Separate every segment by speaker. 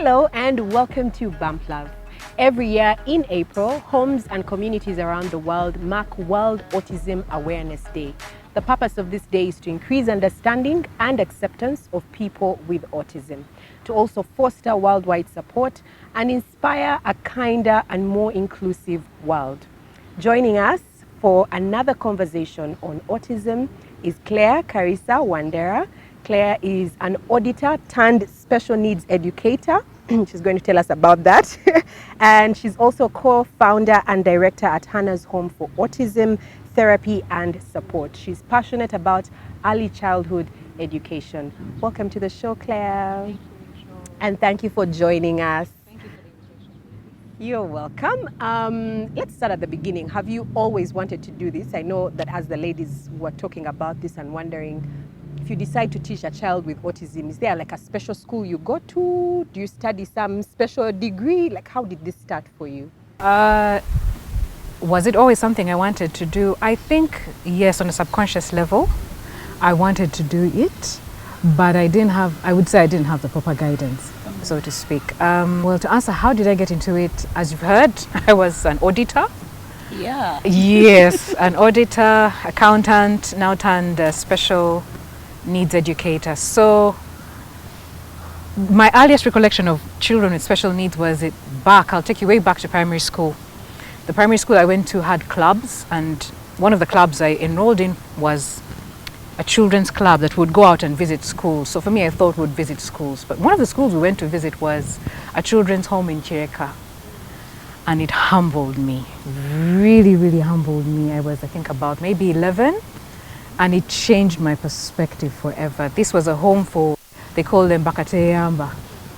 Speaker 1: Hello and welcome to Bump Love. Every year in April, homes and communities around the world mark World Autism Awareness Day. The purpose of this day is to increase understanding and acceptance of people with autism, to also foster worldwide support and inspire a kinder and more inclusive world. Joining us for another conversation on autism is Clare Kariisa Wandera. Clare is an auditor turned special needs educator. She's going to tell us about that. And she's also co-founder and director at Hannah's Home for Autism Therapy and Support. She's passionate about early childhood education. Welcome to the show, Clare. And thank you for joining us.
Speaker 2: Thank you for the invitation.
Speaker 1: You're welcome. Let's start at the beginning. Have you always wanted to do this? I know that as the ladies were talking about this and wondering, if you decide to teach a child with autism, is there like a special school you go to? Do you study some special degree? Like, how did this start for you?
Speaker 2: Was it always something I wanted to do? I think, yes, on a subconscious level, I wanted to do it, but I would say I didn't have the proper guidance, so to speak. Well, to answer how did I get into it, as you've heard, I was an auditor.
Speaker 3: Yeah.
Speaker 2: Yes, an auditor, accountant, now turned special needs educator. So my earliest recollection of children with special needs was I'll take you way back to primary school. The primary school I went to had clubs, and one of the clubs I enrolled in was a children's club that would go out and visit schools. So for me, I thought we'd visit schools. But one of the schools we went to visit was a children's home in Chireka. And it humbled me, really, really humbled me. I was, I think, about maybe 11. And it changed my perspective forever. This was a home for, they called them Bakateyamba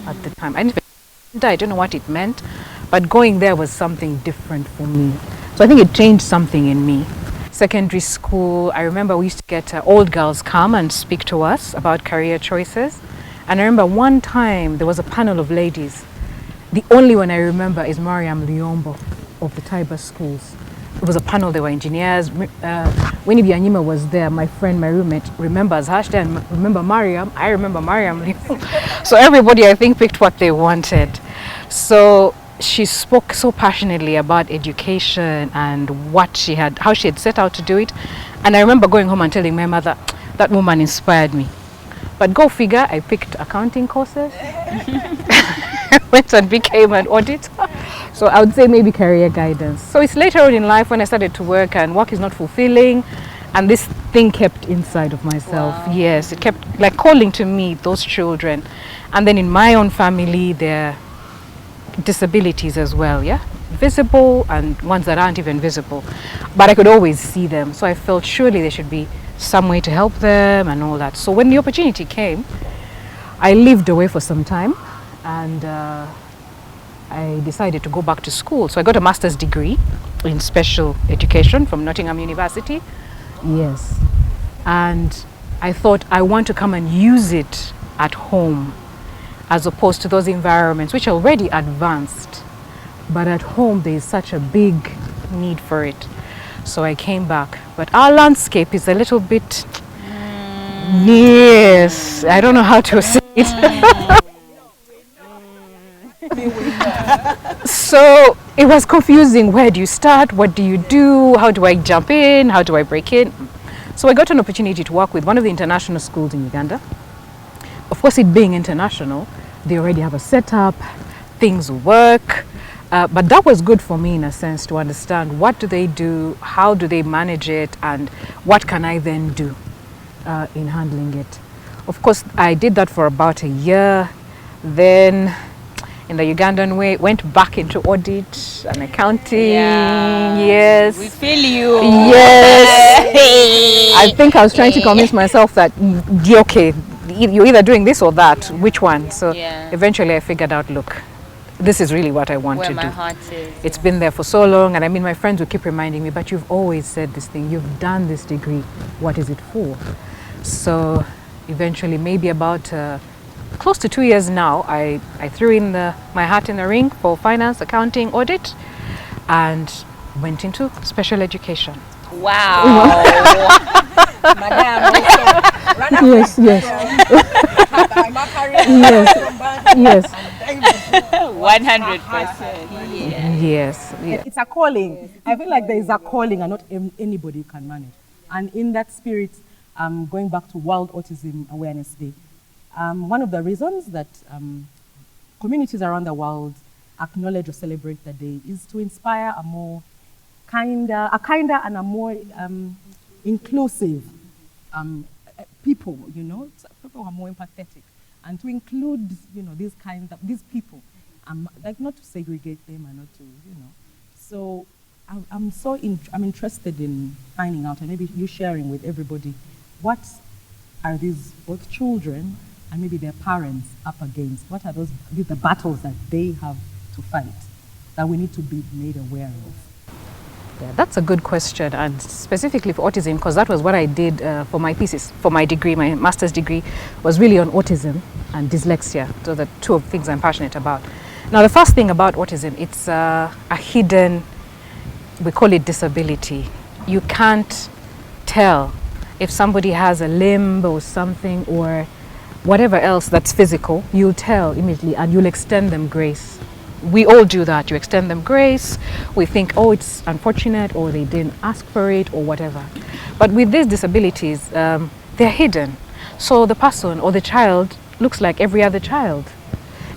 Speaker 2: at the time. I don't know what it meant, but going there was something different for me. So I think it changed something in me. Secondary school, I remember we used to get old girls come and speak to us about career choices. And I remember one time there was a panel of ladies. The only one I remember is Mariam Liombo of the Taiba schools. It was a panel, there were engineers. Winnie Bianyima was there, my friend, my roommate, remembers her. And remember Mariam, I remember Mariam. So everybody, I think, picked what they wanted. So she spoke so passionately about education and how she had set out to do it. And I remember going home and telling my mother, that woman inspired me. But go figure, I picked accounting courses. Went and became an auditor. So I would say maybe career guidance. So it's later on in life when I started to work and work is not fulfilling, and this thing kept inside of myself. Wow. Yes, it kept like calling to me, those children. And then in my own family, there are disabilities as well, yeah? Visible and ones that aren't even visible. But I could always see them. So I felt surely there should be some way to help them and all that. So when the opportunity came, I lived away for some time, and I decided to go back to school. So I got a master's degree in special education from Nottingham University. Yes. And I thought I want to come and use it at home as opposed to those environments which are already advanced. But at home there is such a big need for it. So I came back. But our landscape is a little bit, yes, I don't know how to say it. So it was confusing. Where do you start? What do you do? How do I jump in? How do I break in? So I got an opportunity to work with one of the international schools in Uganda. Of course, it being international, they already have a setup, things work. But that was good for me in a sense to understand what do they do, how do they manage it, and what can I then do in handling it. Of course, I did that for about a year. Then in the Ugandan way, went back into audit and accounting. Yeah. Yes.
Speaker 3: We feel you.
Speaker 2: Yes. I think I was trying to convince myself that, okay, you're either doing this or that. Which one? So eventually I figured out, look, this is really what I want to do.
Speaker 3: Where my heart is.
Speaker 2: It's been there for so long, and I mean, my friends would keep reminding me, but you've always said this thing, you've done this degree, what is it for? So eventually, maybe about close to 2 years now, I threw in my hat in the ring for finance, accounting, audit, and went into special education.
Speaker 3: Wow. Madam,
Speaker 2: yes, yes. Yes, yes.
Speaker 3: 100%. Yeah.
Speaker 2: Yes. Yeah.
Speaker 4: It's a calling. I feel like there is a calling and not anybody can manage. And in that spirit, going back to World Autism Awareness Day, one of the reasons that communities around the world acknowledge or celebrate the day is to inspire a kinder and a more inclusive people, people who are more empathetic, and to include, these people, like not to segregate them and not to, So I'm interested in finding out, and maybe you sharing with everybody, what are these both children and maybe their parents up against? What are the battles that they have to fight that we need to be made aware of?
Speaker 2: Yeah, that's a good question, and specifically for autism, because that was what I did for my thesis, for my degree. My master's degree was really on autism and dyslexia. So the two of things I'm passionate about. Now, the first thing about autism, it's a hidden, we call it disability. You can't tell if somebody has a limb or something or whatever else that's physical. You'll tell immediately and you'll extend them grace. We all do that. You extend them grace. We think, oh, it's unfortunate, or they didn't ask for it, or whatever. But with these disabilities, they're hidden. So the person or the child looks like every other child.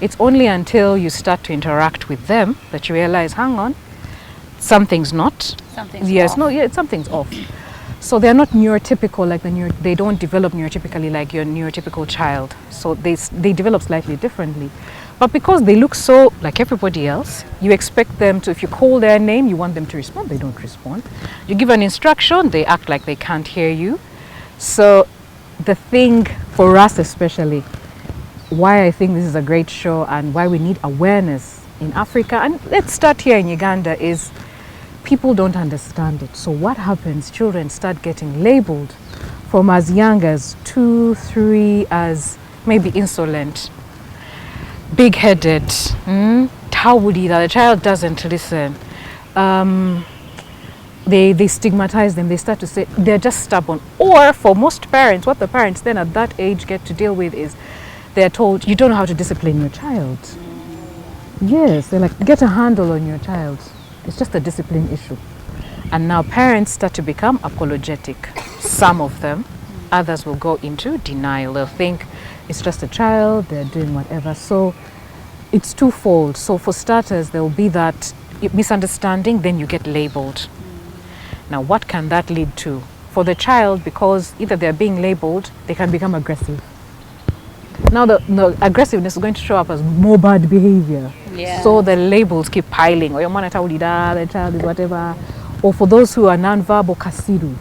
Speaker 2: It's only until you start to interact with them that you realize, hang on, something's not.
Speaker 3: Something's
Speaker 2: yes,
Speaker 3: off.
Speaker 2: no, yeah, something's off. So they're not neurotypical like they don't develop neurotypically like your neurotypical child. So they develop slightly differently. But because they look so like everybody else, you expect them to, if you call their name, you want them to respond, they don't respond. You give an instruction, they act like they can't hear you. So the thing for us especially, why I think this is a great show and why we need awareness in Africa, and let's start here in Uganda, is people don't understand it. So what happens, children start getting labeled from as young as 2, 3 as maybe insolent, big-headed, tawuli, that the child doesn't listen. They stigmatize them. They start to say they're just stubborn. Or for most parents, what the parents then at that age get to deal with is they're told, you don't know how to discipline your child. Yes, they're like, get a handle on your child. It's just a discipline issue. And now parents start to become apologetic. Some of them, others will go into denial. They'll think it's just a child, they're doing whatever. So it's twofold. So for starters, there will be that misunderstanding, then you get labeled. Now what can that lead to? For the child, because either they're being labeled, they can become aggressive. Now the aggressiveness is going to show up as more bad behavior.
Speaker 3: Yeah.
Speaker 2: So the labels keep piling. Or your man the child is whatever. Or for those who are non-verbal, kasiru.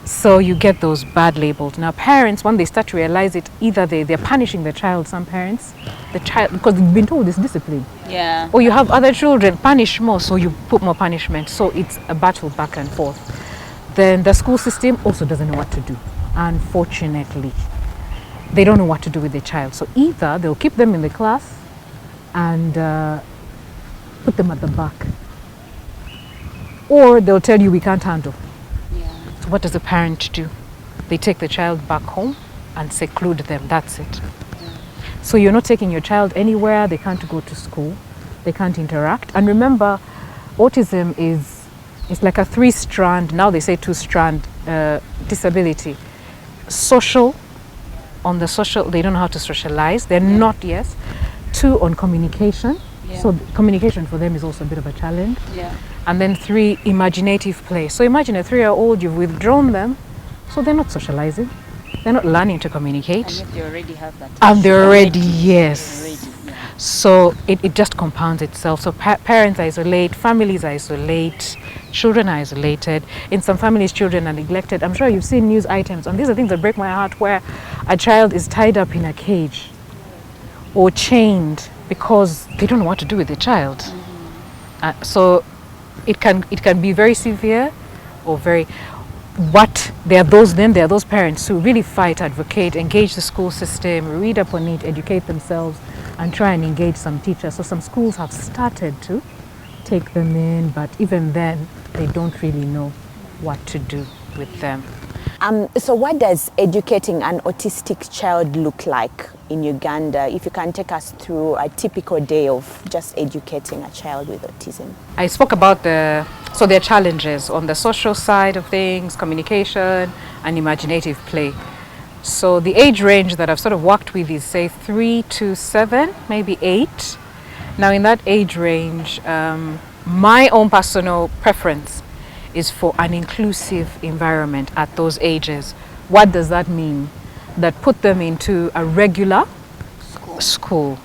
Speaker 2: So you get those bad labels. Now parents, when they start to realize it, either they're punishing the child, some parents, the child, because they've been told it's discipline.
Speaker 3: Yeah.
Speaker 2: Or you have other children, punish more, so you put more punishment. So it's a battle back and forth. Then the school system also doesn't know what to do, unfortunately. They don't know what to do with their child. So either they'll keep them in the class and put them at the back, or they'll tell you we can't handle.
Speaker 3: Yeah.
Speaker 2: So what does the parent do? They take the child back home and seclude them. That's it.
Speaker 3: Yeah.
Speaker 2: So you're not taking your child anywhere. They can't go to school. They can't interact. And remember, autism is like a 3-strand, now they say 2-strand disability. Social, on the social, they don't know how to socialize. They're not, yes. 2, on communication.
Speaker 3: Yeah.
Speaker 2: So communication for them is also a bit of a challenge.
Speaker 3: Yeah.
Speaker 2: And then 3, imaginative play. So imagine a 3-year-old, you've withdrawn them, so they're not socializing. They're not learning to communicate.
Speaker 3: And yet they already have that.
Speaker 2: And they're already, yes.
Speaker 3: Already, yeah.
Speaker 2: So it just compounds itself. So parents isolate, families isolate, children are isolated. In some families, children are neglected. I'm sure you've seen news items, and these are things that break my heart, where a child is tied up in a cage or chained because they don't know what to do with the child. Mm-hmm. So it can be very severe or very. There are those parents who really fight, advocate, engage the school system, read up on it, educate themselves, and try and engage some teachers. So some schools have started to take them in, but even then, they don't really know what to do with them.
Speaker 3: So what does educating an autistic child look like in Uganda? If you can take us through a typical day of just educating a child with autism.
Speaker 2: I spoke about their challenges on the social side of things, communication and imaginative play. So the age range that I've sort of worked with is say 3 to 7, maybe 8. Now in that age range, my own personal preference is for an inclusive environment at those ages. What does that mean? That put them into a regular school.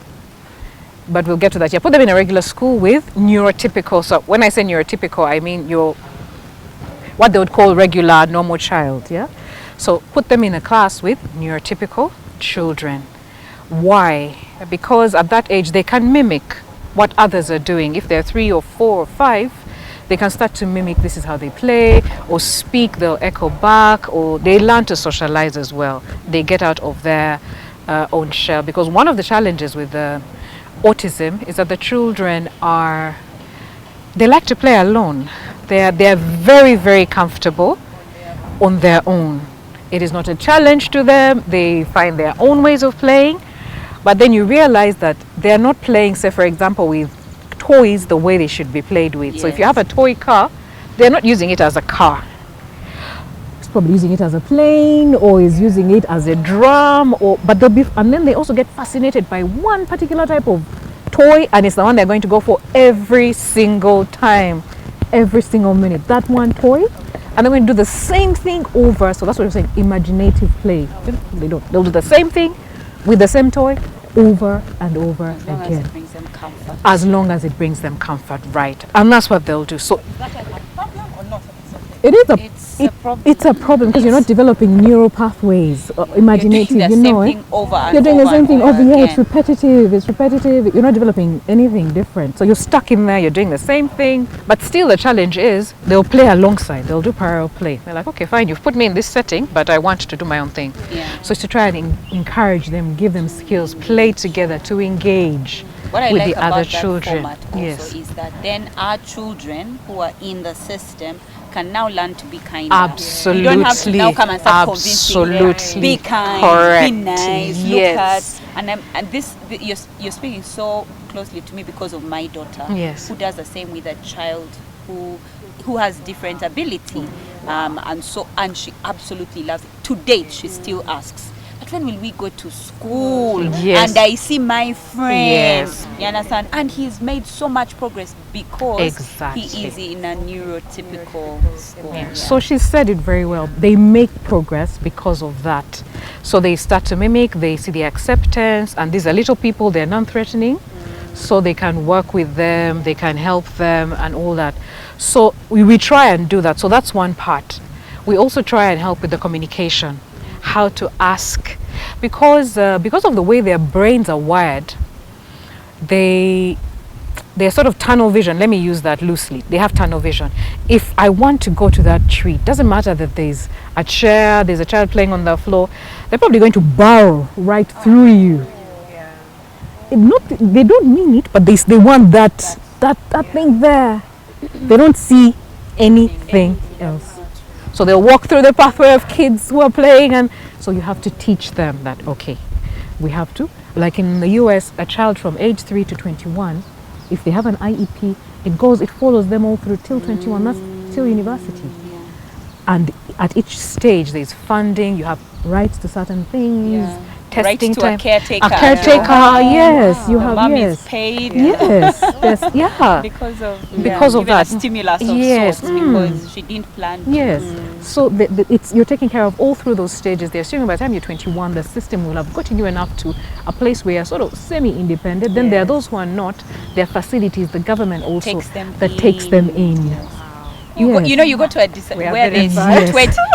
Speaker 2: But we'll get to that. Yeah, put them in a regular school with neurotypical. So when I say neurotypical, I mean what they would call regular, normal child. Yeah. So put them in a class with neurotypical children. Why? Because at that age they can mimic what others are doing. If they're 3 or 4 or 5, they can start to mimic, this is how they play, or speak, they'll echo back, or they learn to socialize as well. They get out of their own shell. Because one of the challenges with autism is that the children they like to play alone. They're very, very comfortable on their own. It is not a challenge to them. They find their own ways of playing. But then you realize that they're not playing, say, for example, with toys the way they should be played with.
Speaker 3: Yes.
Speaker 2: So if you have a toy car, they're not using it as a car. It's probably using it as a plane, or is using it as a drum, and then they also get fascinated by one particular type of toy, and it's the one they're going to go for every single time, every single minute. That one toy, and they're going to do the same thing over. So that's what I'm saying, imaginative play. They'll do the same thing with the same toy over and over again.
Speaker 3: As it brings them comfort.
Speaker 2: As long as it brings them comfort, right? And that's what they'll do. So
Speaker 4: Is that a problem or not?
Speaker 2: it is
Speaker 3: a problem.
Speaker 2: It's a problem because you're not developing neural pathways, imaginative.
Speaker 3: You're doing the same thing over and
Speaker 2: You're doing the
Speaker 3: over
Speaker 2: same
Speaker 3: and
Speaker 2: thing
Speaker 3: over
Speaker 2: over here. It's
Speaker 3: again.
Speaker 2: repetitive. It's repetitive. You're not developing anything different. So you're stuck in there. You're doing the same thing. But still, the challenge is they'll play alongside. They'll do parallel play. They're like, okay, fine. You've put me in this setting, but I want to do my own thing.
Speaker 3: Yeah.
Speaker 2: So it's to try and encourage them, give them skills, play together, to engage
Speaker 3: What I
Speaker 2: with
Speaker 3: like
Speaker 2: the
Speaker 3: about
Speaker 2: other
Speaker 3: that
Speaker 2: children.
Speaker 3: format also
Speaker 2: Yes.
Speaker 3: is that then our children who are in the system can now learn to be kinder.
Speaker 2: Absolutely.
Speaker 3: You don't have to now come and start convincing them,
Speaker 2: Absolutely.
Speaker 3: be kind,
Speaker 2: Correct.
Speaker 3: be nice,
Speaker 2: Yes.
Speaker 3: look at. And you're speaking so closely to me because of my daughter,
Speaker 2: Yes.
Speaker 3: who does the same with a child who has different ability, and she absolutely loves it. To date, she still asks, but when will we go to school?
Speaker 2: Yes.
Speaker 3: And I see my friend.
Speaker 2: Yes.
Speaker 3: You understand? And he's made so much progress because
Speaker 2: Exactly.
Speaker 3: he is in a neurotypical school. Yeah.
Speaker 2: So she said it very well. They make progress because of that. So they start to mimic, they see the acceptance, and these are little people, they're non-threatening. So they can work with them, they can help them and all that. So we try and do that. So that's one part. We also try and help with the communication, how to ask. Because of the way their brains are wired, they're sort of tunnel vision. Let me use that loosely. They have tunnel vision. If I want to go to that tree, it doesn't matter that there's a chair, there's a child playing on the floor, they're probably going to burrow right through you. They don't mean it, but they want that thing there. They don't see anything else. So they'll walk through the pathway of kids who are playing, and so you have to teach them that, okay, we have to. Like in the US, a child from age 3 to 21, if they have an IEP, it follows them all through till 21, that's till university. And at each stage, there's funding, you have rights to certain things, testing
Speaker 3: Rights to
Speaker 2: time.
Speaker 3: a caretaker.
Speaker 2: A caretaker, yes, you
Speaker 3: The
Speaker 2: have,
Speaker 3: mom
Speaker 2: yes.
Speaker 3: is paid.
Speaker 2: Yes, yes, yeah.
Speaker 3: Because of
Speaker 2: Because of
Speaker 3: even a
Speaker 2: that.
Speaker 3: stimulus of
Speaker 2: Yes.
Speaker 3: sorts, because she didn't plan to.
Speaker 2: Yes. So you're taken care of all through those stages. They're assuming by the time you're 21, the system will have gotten you enough to a place where you're sort of semi-independent. Then there are those who are not. There are facilities, the government also
Speaker 3: Takes them
Speaker 2: takes them in.
Speaker 3: You go to a where there's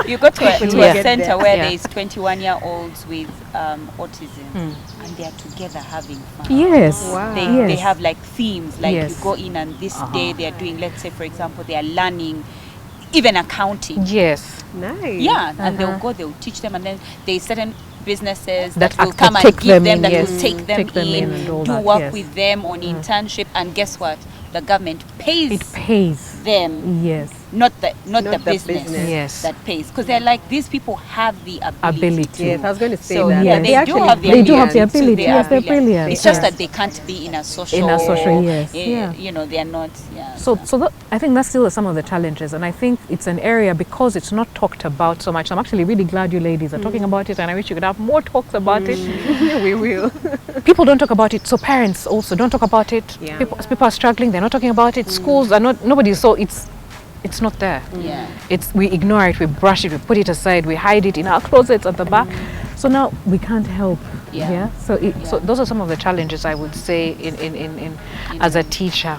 Speaker 3: you go to a center where there's 21-year-olds with autism, and they are together having fun.
Speaker 2: Yes.
Speaker 3: They have like themes, like
Speaker 2: Yes.
Speaker 3: you go in and this day they are doing, let's say for example, they are learning even accounting.
Speaker 2: Yes.
Speaker 1: Nice.
Speaker 3: Yeah, and they'll teach them, and then there's certain businesses
Speaker 2: That
Speaker 3: that will
Speaker 2: act-
Speaker 3: come
Speaker 2: that
Speaker 3: and
Speaker 2: take
Speaker 3: give
Speaker 2: them
Speaker 3: them,
Speaker 2: in,
Speaker 3: that
Speaker 2: yes.
Speaker 3: will take them,
Speaker 2: Take them in and all
Speaker 3: do
Speaker 2: that,
Speaker 3: work
Speaker 2: yes.
Speaker 3: with them on internship, and guess what? The government pays
Speaker 2: It pays.
Speaker 3: them.
Speaker 2: Yes.
Speaker 3: not the
Speaker 1: the
Speaker 3: business,
Speaker 1: business.
Speaker 2: Yes.
Speaker 3: that pays, because they're like, these people have the ability.
Speaker 2: Ability.
Speaker 1: Yes, I was going to say
Speaker 3: So
Speaker 1: that.
Speaker 3: yeah,
Speaker 2: Yes.
Speaker 3: they do
Speaker 1: actually
Speaker 3: have the
Speaker 2: They do have the
Speaker 3: ability. So
Speaker 2: ability.
Speaker 3: they are
Speaker 2: Yes, they're brilliant.
Speaker 3: It's just
Speaker 2: Yes.
Speaker 3: that they can't be in a social.
Speaker 2: yes. Yeah.
Speaker 3: You know, they are not. Yeah.
Speaker 2: So I think that's still some of the challenges, and I think it's an area because it's not talked about so much. So I'm actually really glad you ladies are talking about it, and I wish you could have more talks about it.
Speaker 1: We will.
Speaker 2: People don't talk about it, so parents also don't talk about it.
Speaker 1: Yeah.
Speaker 2: People are struggling; they're not talking about it. Schools are not. Nobody. So it's not there.
Speaker 3: Yeah.
Speaker 2: We ignore it, we brush it, we put it aside, we hide it in our closets at the back. So now we can't help.
Speaker 3: Yeah.
Speaker 2: So those are some of the challenges I would say in as a teacher.